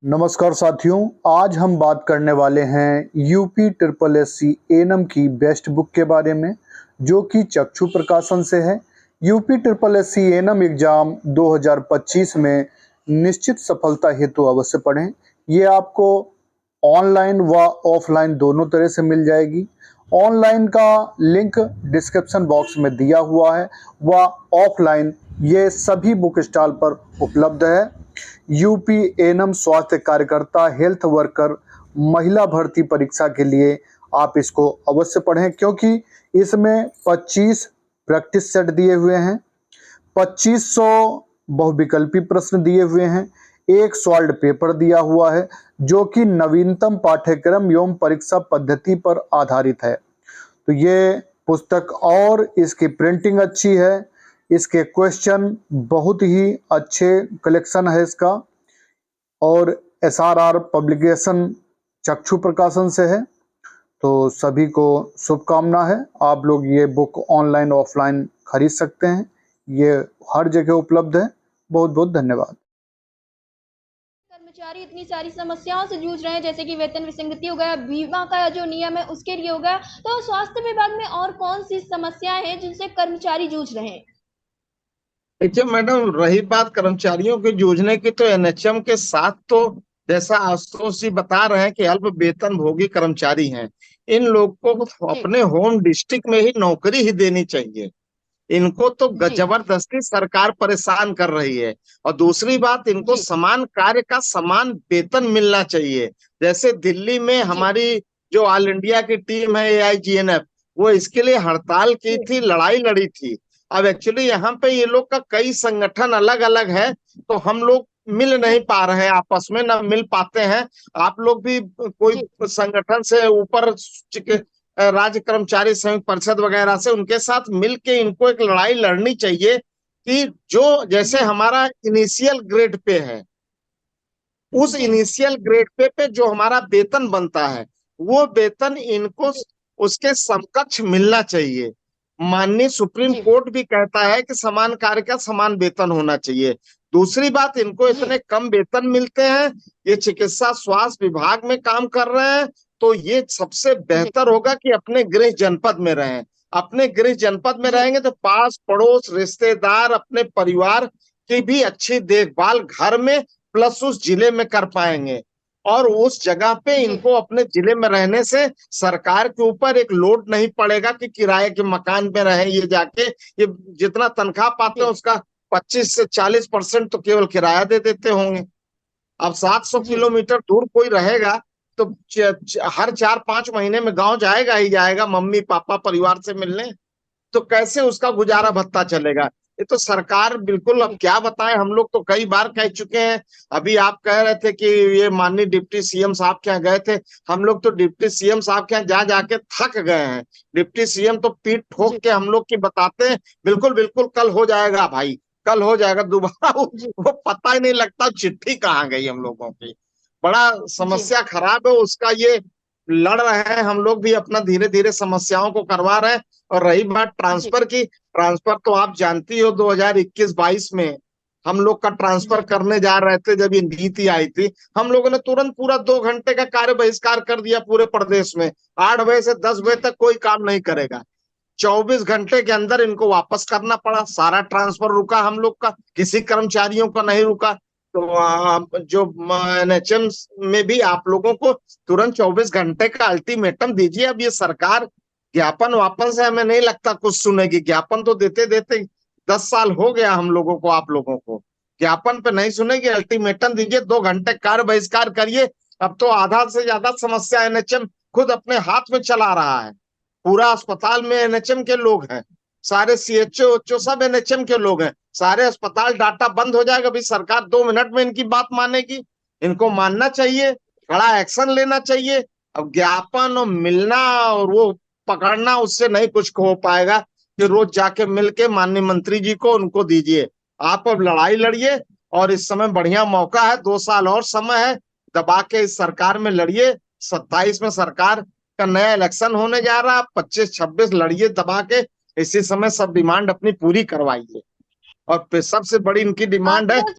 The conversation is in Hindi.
नमस्कार साथियों, आज हम बात करने वाले हैं यूपी ट्रिपल एससी एनम की बेस्ट बुक के बारे में, जो कि चक्षु प्रकाशन से है। UP triple SC annum exam 2025 में निश्चित सफलता हेतु अवश्य पढ़ें। ये आपको ऑनलाइन व ऑफलाइन दोनों तरह से मिल जाएगी। ऑनलाइन का लिंक डिस्क्रिप्शन बॉक्स में दिया हुआ है व ऑफलाइन ये सभी बुक स्टॉल पर उपलब्ध है। यूपी एनम स्वास्थ्य कार्यकर्ता हेल्थ वर्कर महिला भर्ती परीक्षा के लिए आप इसको अवश्य पढ़ें, क्योंकि इसमें 25 प्रैक्टिस सेट दिए हुए हैं, 2500 बहुविकल्पी प्रश्न दिए हुए हैं, एक सॉल्व पेपर दिया हुआ है जो कि नवीनतम पाठ्यक्रम एवं परीक्षा पद्धति पर आधारित है। तो ये पुस्तक और इसकी प्रिंटिंग अच्छी है, इसके क्वेश्चन बहुत ही अच्छे कलेक्शन है इसका, और एसआरआर पब्लिकेशन चक्षु प्रकाशन से है। तो सभी को शुभकामना है। आप लोग ये बुक ऑनलाइन ऑफलाइन खरीद सकते हैं, ये हर जगह उपलब्ध है। बहुत बहुत धन्यवाद। कर्मचारी इतनी सारी समस्याओं से जूझ रहे हैं, जैसे कि वेतन विसंगति हो गया, बीमा का जो नियम है उसके लिए हो गया। तो स्वास्थ्य विभाग में और कौन सी समस्याएं हैं जिनसे कर्मचारी जूझ रहे हैं? देखिए मैडम, रही बात कर्मचारियों के जूझने की, तो एनएचएम के साथ तो जैसा आशुतोष जी बता रहे हैं कि अल्प वेतन भोगी कर्मचारी हैं, इन लोग को जी अपने होम डिस्ट्रिक्ट में ही नौकरी ही देनी चाहिए। इनको तो जी जबरदस्ती सरकार परेशान कर रही है। और दूसरी बात, इनको जी समान कार्य का समान वेतन मिलना चाहिए। जैसे दिल्ली में जी हमारी जो ऑल इंडिया की टीम है एआईजीएनएफ, वो इसके लिए हड़ताल की जी थी, लड़ाई लड़ी थी। अब एक्चुअली यहाँ पे ये लोग का कई संगठन अलग अलग है, तो हम लोग मिल नहीं पा रहे हैं, आपस में ना मिल पाते हैं। आप लोग भी कोई जी संगठन से ऊपर राज्य कर्मचारी संयुक्त परिषद वगैरह से उनके साथ मिलके इनको एक लड़ाई लड़नी चाहिए कि जो जैसे जी हमारा इनिशियल ग्रेड पे है, उस जी इनिशियल ग्रेड पे जो हमारा वेतन बनता है, वो वेतन इनको जी उसके समकक्ष मिलना चाहिए। माननीय सुप्रीम जी कोर्ट भी कहता है कि समान कार्य का समान वेतन होना चाहिए। दूसरी बात, इनको जी इतने कम वेतन मिलते हैं, ये चिकित्सा स्वास्थ्य विभाग में काम कर रहे हैं, तो ये सबसे जी बेहतर होगा कि अपने गृह जनपद में रहें। अपने गृह जनपद में जी रहेंगे तो पास पड़ोस रिश्तेदार अपने परिवार की भी अच्छी देखभाल घर में प्लस उस जिले में कर पाएंगे। और उस जगह पे जी इनको अपने जिले में रहने से सरकार के ऊपर एक लोड नहीं पड़ेगा कि किराए के मकान पे रहे ये जाके। ये जितना तनख्वाह पाते हैं जी उसका 25 से 40% तो केवल किराया दे देते होंगे। अब 700 जी किलोमीटर दूर कोई रहेगा तो हर 4-5 महीने में गांव जाएगा ही जाएगा मम्मी पापा परिवार से मिलने। तो कैसे उसका गुजारा जी भत्ता चलेगा? ये तो सरकार बिल्कुल, अब जी क्या बताएं, हम लोग तो कई बार कह चुके हैं। अभी आप कह रहे थे कि ये माननीय डिप्टी सीएम साहब के यहाँ गए थे, हम लोग तो डिप्टी सीएम साहब के यहाँ जा जाके थक गए हैं। डिप्टी सीएम तो पीठ ठोक जी के हम लोग की बताते हैं, बिल्कुल बिल्कुल कल हो जाएगा भाई, कल हो जाएगा। दोबारा जी वो पता ही नहीं लगता चिट्ठी कहाँ गई हम लोगों की। बड़ा जी समस्या खराब है उसका। ये लड़ रहे हैं, हम लोग भी अपना धीरे धीरे समस्याओं को करवा रहे हैं। और रही बात जी ट्रांसफर की, ट्रांसफर तो आप जानती हो 2021-22 में हम लोग का ट्रांसफर जी करने जा रहे थे जब ये नीति आई थी, हम लोगों ने तुरंत पूरा 2 घंटे का कार्य बहिष्कार कर दिया पूरे प्रदेश में। 8 बजे से 10 बजे जी तक कोई काम नहीं करेगा। 24 घंटे के अंदर इनको वापस करना पड़ा, सारा ट्रांसफर रुका हम लोग का, किसी कर्मचारियों का नहीं रुका। तो जो एनएचएम में भी आप लोगों को तुरंत 24 घंटे का अल्टीमेटम दीजिए। अब ये सरकार ज्ञापन वापन से हमें नहीं लगता कुछ सुनेगी। ज्ञापन तो देते देते 10 साल हो गया हम लोगों को, आप लोगों को। ज्ञापन पे नहीं सुनेगी, अल्टीमेटम दीजिए, 2 घंटे कार्य बहिष्कार करिए। अब तो आधा से ज्यादा समस्या एनएचएम खुद अपने हाथ में चला रहा है। पूरा अस्पताल में एनएचएम के लोग हैं, सारे सीएचओ ओचओ सब एनएचएम के लोग हैं। सारे अस्पताल डाटा बंद हो जाएगा, अभी सरकार 2 मिनट में इनकी बात मानेगी? इनको मानना चाहिए, कड़ा एक्शन लेना चाहिए। अब ज्ञापन और मिलना और वो पकड़ना, उससे नहीं कुछ हो पाएगा कि रोज जाके मिलके माननीय मंत्री जी को उनको दीजिए। आप अब लड़ाई लड़िए, और इस समय बढ़िया मौका है, 2 साल और समय है, दबा के इस सरकार में लड़िए। 27 में सरकार का नया इलेक्शन होने जा रहा है, 25-26 लड़िए दबा के। इसी समय सब डिमांड अपनी पूरी करवाइए। और सबसे बड़ी इनकी डिमांड है आपका